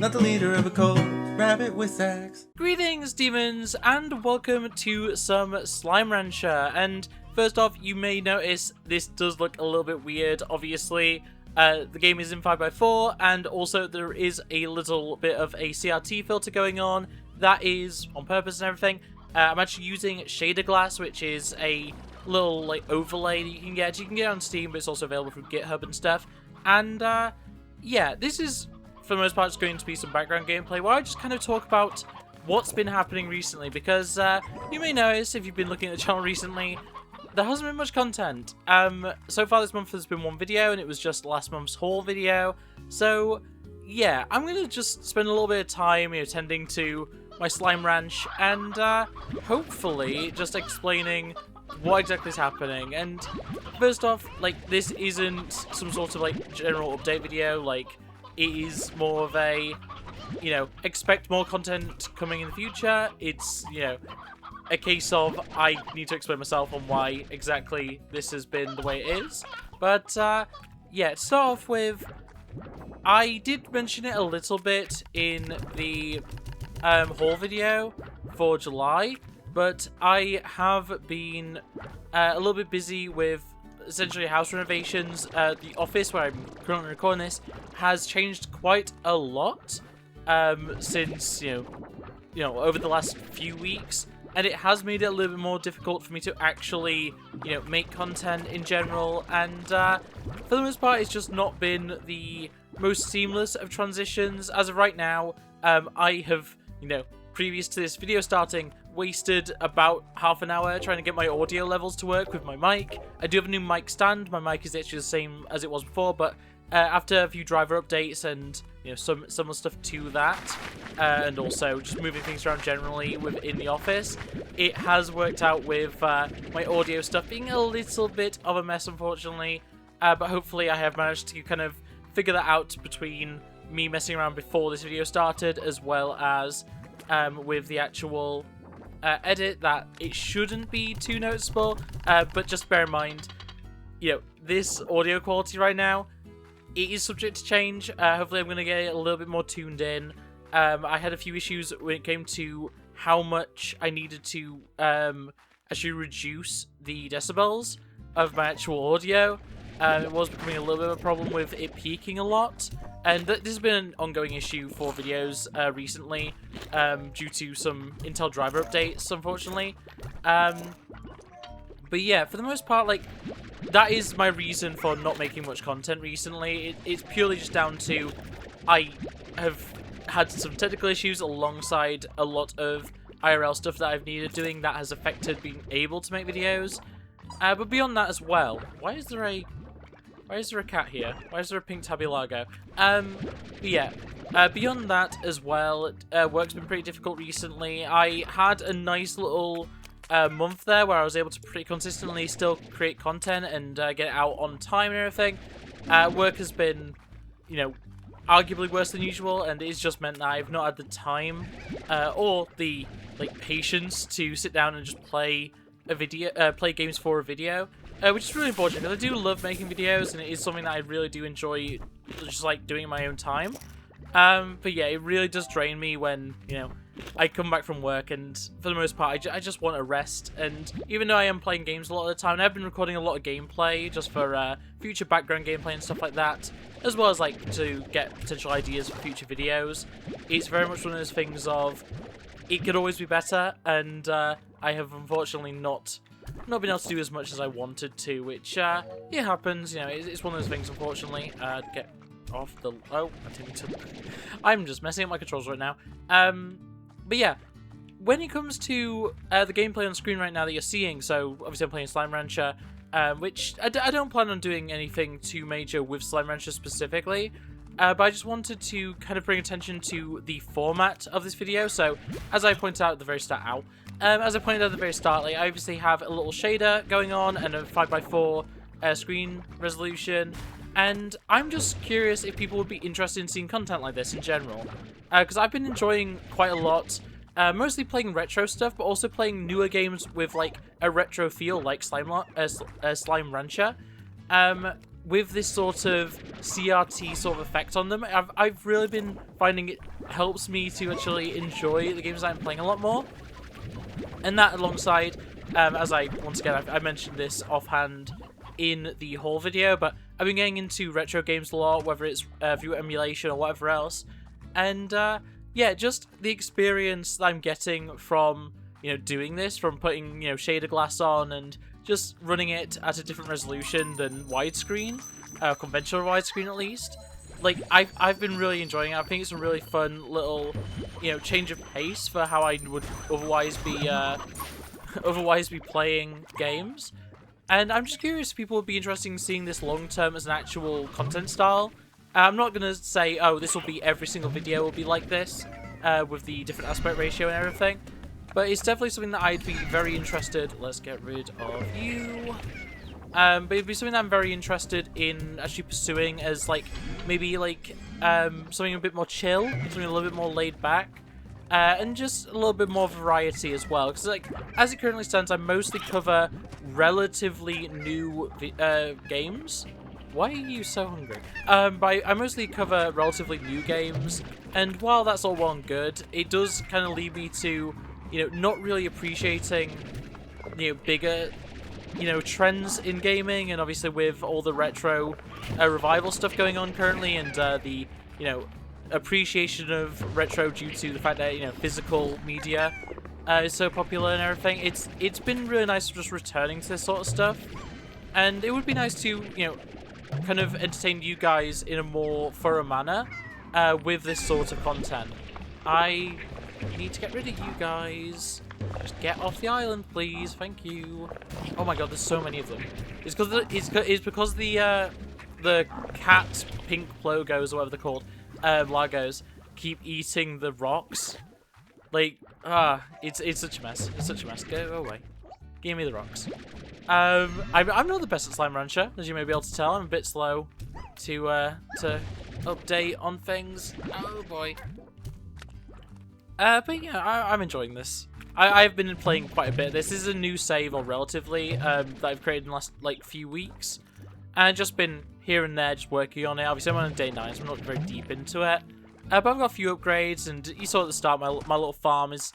not the leader of a cult. RabbitWithAxe. Greetings, demons, and welcome to some Slime Rancher. And first off, you may notice this does look a little bit weird. Obviously, the game is in 5x4, and also there is a little bit of a CRT filter going on. That is on purpose and everything. I'm actually using shader glass, which is a little overlay that you can get. You can get it on Steam, but it's also available from GitHub and stuff. And yeah, this is for the most part just going to be some background gameplay where I just kind of talk about what's been happening recently, because you may notice if you've been looking at the channel recently, there hasn't been much content. So far this month there's been one video, and it was just last month's haul video. So yeah, I'm gonna just spend a little bit of time tending to my slime ranch and hopefully just explaining what exactly is happening. And first off, this isn't some sort of general update video. It is more of a, expect more content coming in the future. It's, a case of I need to explain myself on why exactly this has been the way it is. But, yeah, to start off with, I did mention it a little bit in the haul video for July, but I have been a little bit busy with essentially house renovations. The office where I'm currently recording this has changed quite a lot since over the last few weeks, and it has made it a little bit more difficult for me to actually make content in general. And for the most part, it's just not been the most seamless of transitions. As of right now, I have previous to this video starting, wasted about half an hour trying to get my audio levels to work with my mic. I do have a new mic stand. My mic is actually the same as it was before, but after a few driver updates and some stuff to that, and also just moving things around generally within the office, it has worked out with my audio stuff being a little bit of a mess, unfortunately. But hopefully I have managed to kind of figure that out between me messing around before this video started, as well as with the actual edit, that it shouldn't be too noticeable. But just bear in mind, this audio quality right now, it is subject to change. Hopefully I'm going to get it a little bit more tuned in. I had a few issues when it came to how much I needed to actually reduce the decibels of my actual audio. It was becoming a little bit of a problem with it peaking a lot. And this has been an ongoing issue for videos recently, due to some Intel driver updates, unfortunately. But yeah, for the most part, that is my reason for not making much content recently. It's purely just down to I have had some technical issues alongside a lot of IRL stuff that I've needed doing that has affected being able to make videos. But beyond that as well, why is there a cat here? Why is there a pink tabby largo? But yeah, beyond that as well, work's been pretty difficult recently. I had a nice little month there where I was able to pretty consistently still create content and get it out on time and everything. Work has been, arguably worse than usual, and it's just meant that I've not had the time or the patience to sit down and just play games for a video. Which is really unfortunate, because I do love making videos, and it is something that I really do enjoy just doing in my own time. But yeah, it really does drain me when, I come back from work, and for the most part, I just want a rest. And even though I am playing games a lot of the time, and I've been recording a lot of gameplay just for future background gameplay and stuff like that, as well as to get potential ideas for future videos, it's very much one of those things of, it could always be better, and I have unfortunately not been able to do as much as I wanted to, which, it happens, it's one of those things, unfortunately. Get off the... Oh, I'm just messing up my controls right now. But yeah, when it comes to the gameplay on screen right now that you're seeing, so obviously I'm playing Slime Rancher, which I don't plan on doing anything too major with Slime Rancher specifically, but I just wanted to kind of bring attention to the format of this video. So, as I pointed out at the very start, I obviously have a little shader going on and a 5x4 screen resolution, and I'm just curious if people would be interested in seeing content like this in general, because I've been enjoying quite a lot, mostly playing retro stuff, but also playing newer games with a retro feel, like Slime Rancher. with this sort of CRT sort of effect on them, I've really been finding it helps me to actually enjoy the games I'm playing a lot more. And that alongside, as I mentioned this offhand in the haul video, but I've been getting into retro games a lot, whether it's view emulation or whatever else. And yeah, just the experience that I'm getting from, you know, doing this, from putting, you know, shader glass on and just running it at a different resolution than widescreen, conventional widescreen at least. Like, I've been really enjoying it. I think it's a really fun little, you know, change of pace for how I would otherwise be playing games. And I'm just curious if people would be interested in seeing this long term as an actual content style. I'm not gonna say, oh, this will be every single video will be like this, with the different aspect ratio and everything. But it's definitely something that I'd be very interested. Let's get rid of you. But it'd be something that I'm very interested in actually pursuing as, like, maybe, like, something a bit more chill, something a little bit more laid back, and just a little bit more variety as well. Because, like, as it currently stands, I mostly cover relatively new games. Why are you so hungry? But I mostly cover relatively new games, and while that's all well and good, it does kind of lead me to, you know, not really appreciating, you know, bigger, you know, trends in gaming. And obviously with all the retro revival stuff going on currently, and the, you know, appreciation of retro due to the fact that, you know, physical media is so popular and everything, it's been really nice just returning to this sort of stuff. And it would be nice to, you know, kind of entertain you guys in a more thorough manner with this sort of content. I need to get rid of you guys. Just get off the island, please. Thank you. Oh my god, there's so many of them. It's because the cat pink plogos, or whatever they're called, Lagos, keep eating the rocks. Like, it's such a mess. It's such a mess. Go away. Give me the rocks. I'm not the best at Slime Rancher, as you may be able to tell. I'm a bit slow to update on things. Oh boy. But yeah, I'm enjoying this. I've been playing quite a bit. This is a new save, or relatively, that I've created in the last, like, few weeks. And I've just been here and there just working on it. Obviously, I'm on day 9, so I'm not very deep into it. But I've got a few upgrades, and you saw at the start, my little farm is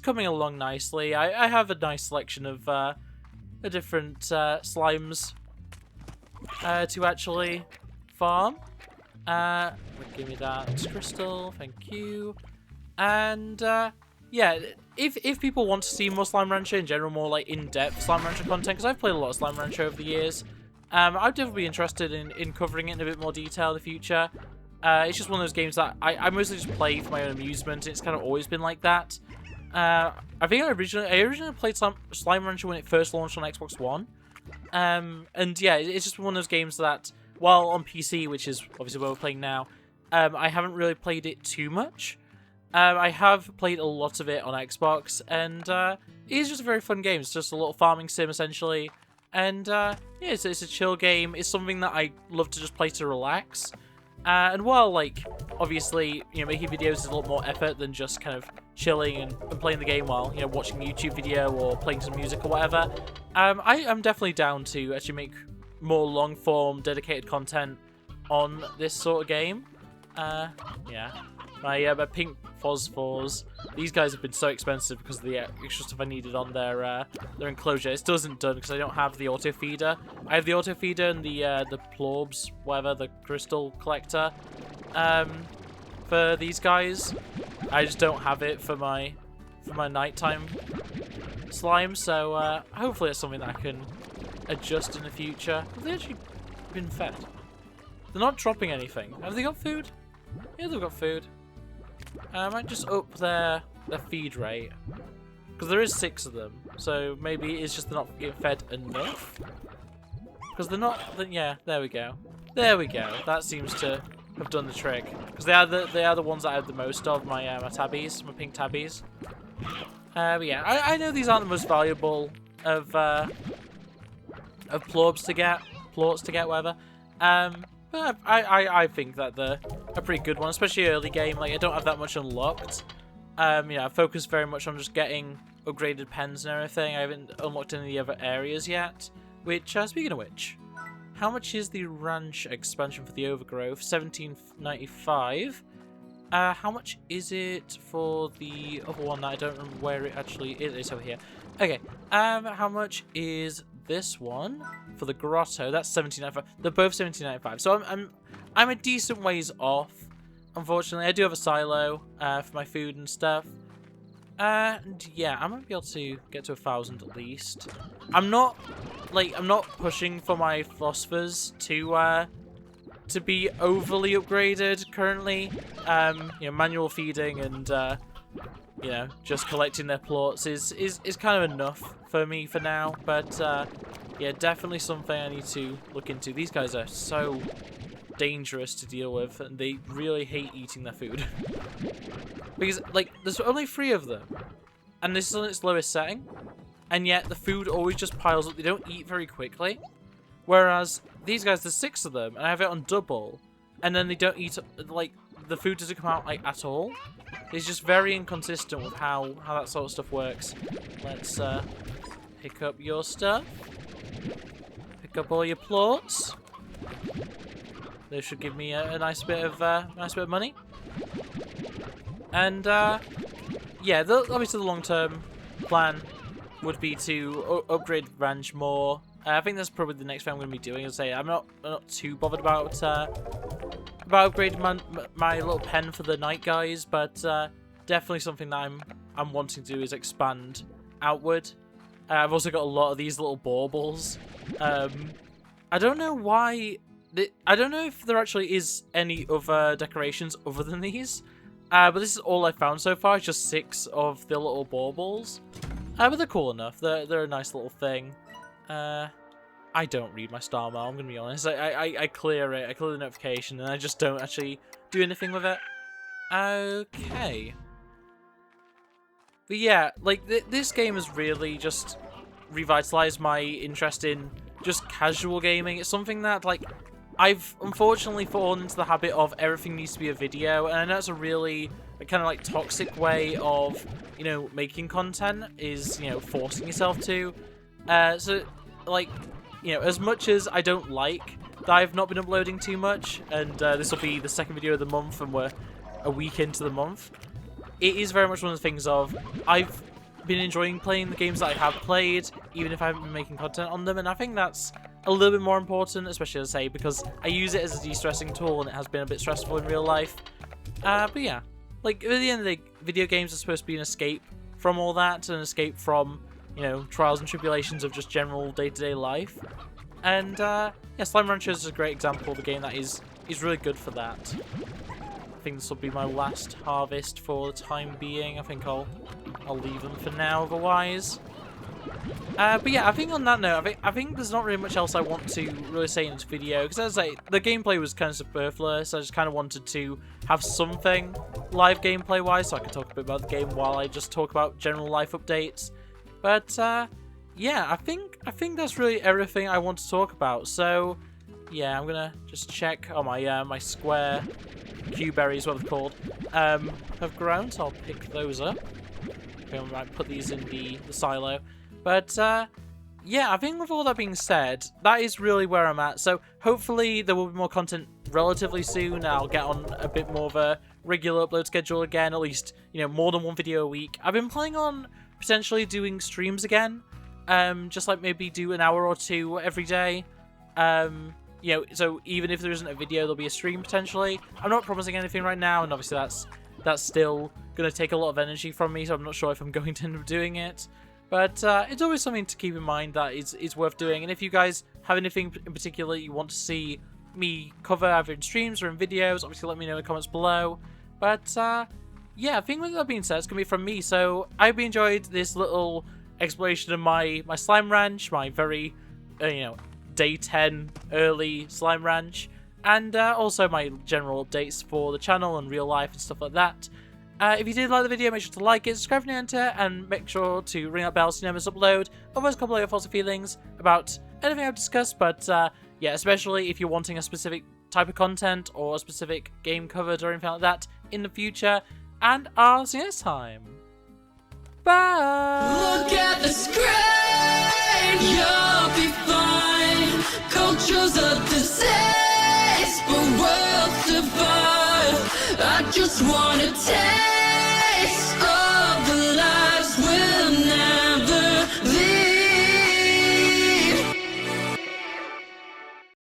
coming along nicely. I have a nice selection of the different slimes to actually farm. Give me that crystal, thank you. And yeah, if people want to see more Slime Rancher in general, more like in-depth Slime Rancher content, because I've played a lot of Slime Rancher over the years, I'd definitely be interested in covering it in a bit more detail in the future. It's just one of those games that I mostly just play for my own amusement. It's kind of always been like that. I think I originally played Slime Rancher when it first launched on Xbox One. And yeah, it's just one of those games that, while on PC, which is obviously what we're playing now, I haven't really played it too much. I have played a lot of it on Xbox, and it is just a very fun game. It's just a little farming sim, essentially. And yeah, it's a chill game. It's something that I love to just play to relax. And while, like, obviously, you know, making videos is a lot more effort than just kind of chilling and playing the game while, you know, watching a YouTube video or playing some music or whatever, I'm definitely down to actually make more long-form, dedicated content on this sort of game. Yeah. My pink phosphors. These guys have been so expensive because of the extra stuff I needed on their enclosure. It still isn't done because I don't have the auto feeder. I have the auto feeder and the plobs, whatever, the crystal collector. For these guys, I just don't have it for my nighttime slime. So hopefully it's something that I can adjust in the future. Have they actually been fed? They're not dropping anything. Have they got food? Yeah, they've got food. I might just up their feed rate, because there is 6 of them, so maybe it's just they're not getting fed enough. Because they're not. Yeah, there we go. There we go. That seems to have done the trick. Because they are the ones that I have the most of, my my tabbies, my pink tabbies. But yeah, I know these aren't the most valuable of plorts to get, whatever. But I think that they're a pretty good one, especially early game. Like, I don't have that much unlocked. You know, I focus very much on just getting upgraded pens and everything. I haven't unlocked any of the other areas yet. Which, speaking of which, how much is the ranch expansion for the overgrowth? 1795. How much is it for the other one that I don't remember where it actually is? It's over here. Okay. How much is this one for the grotto? That's 1795. They're both 1795. So I'm a decent ways off. Unfortunately, I do have a silo for my food and stuff. And yeah, I'm gonna be able to get to 1,000 at least. I'm not pushing for my philosophers to be overly upgraded currently. You know, manual feeding and you know, just collecting their plots is kind of enough for me for now. But yeah, definitely something I need to look into. These guys are so dangerous to deal with, and they really hate eating their food. Because, like, there's only 3 of them, and this is on its lowest setting, and yet the food always just piles up. They don't eat very quickly. Whereas these guys, there's 6 of them, and I have it on double, and then they don't eat, like, the food doesn't come out, like, at all. It's just very inconsistent with how that sort of stuff works. Let's pick up your stuff. Pick up all your plots. This should give me a nice bit of money. And yeah, obviously the long-term plan would be to upgrade the ranch more. I think that's probably the next thing I'm going to be doing. As I say, I'm not too bothered about upgrading my little pen for the night guys, but definitely something that I'm wanting to do is expand outward. I've also got a lot of these little baubles. I don't know why. I don't know if there actually is any other decorations other than these. But this is all I found so far. It's just 6 of the little baubles. But they're cool enough. They're a nice little thing. I don't read my star mail, I'm going to be honest. I clear it. I clear the notification, and I just don't actually do anything with it. Okay. But yeah, like, this game has really just revitalized my interest in just casual gaming. It's something that, like, I've unfortunately fallen into the habit of everything needs to be a video, and I know it's a really kind of like toxic way of, you know, making content, is, you know, forcing yourself to. So, like, you know, as much as I don't like that I've not been uploading too much, and this will be the 2nd video of the month, and we're a week into the month, it is very much one of the things of, I've been enjoying playing the games that I have played, even if I haven't been making content on them, and I think that's a little bit more important, especially, as I say, because I use it as a de-stressing tool, and it has been a bit stressful in real life. But yeah, like, at the end of the day, video games are supposed to be an escape from all that, an escape from, you know, trials and tribulations of just general day-to-day life. And yeah, Slime Rancher is a great example of a game that is really good for that. I think this will be my last harvest for the time being. I think I'll leave them for now otherwise. But yeah, I think on that note, I think there's not really much else I want to really say in this video, because as I say, the gameplay was kind of superfluous. I just kind of wanted to have something live gameplay wise, so I could talk a bit about the game while I just talk about general life updates. But yeah, I think that's really everything I want to talk about. So yeah, I'm gonna just check. Oh, my square Q berries, what they're called, have grown, so I'll pick those up. Okay, I might put these in the silo. But yeah, I think with all that being said, that is really where I'm at. So hopefully there will be more content relatively soon. I'll get on a bit more of a regular upload schedule again, at least, you know, more than 1 video a week. I've been planning on potentially doing streams again, just like maybe do an hour or 2 every day. You know, so even if there isn't a video, there'll be a stream potentially. I'm not promising anything right now, and obviously that's still going to take a lot of energy from me, so I'm not sure if I'm going to end up doing it. But it's always something to keep in mind that is worth doing. And if you guys have anything in particular you want to see me cover, either in streams or in videos, obviously let me know in the comments below. But yeah, I think with that being said, it's going to be from me. So I hope you enjoyed this little exploration of my slime ranch, my very, you know, day 10 early slime ranch, and also my general updates for the channel and real life and stuff like that. If you did like the video, make sure to like it, subscribe if you're new to, and make sure to ring that bell so you never miss an upload. Otherwise, a couple of your thoughts and feelings about anything I've discussed, but yeah, especially if you're wanting a specific type of content or a specific game covered or anything like that in the future. And I'll see you next time. Bye! Look at the screen, you'll be fine. Go culture's a disease, but worlds divide. I just wanna taste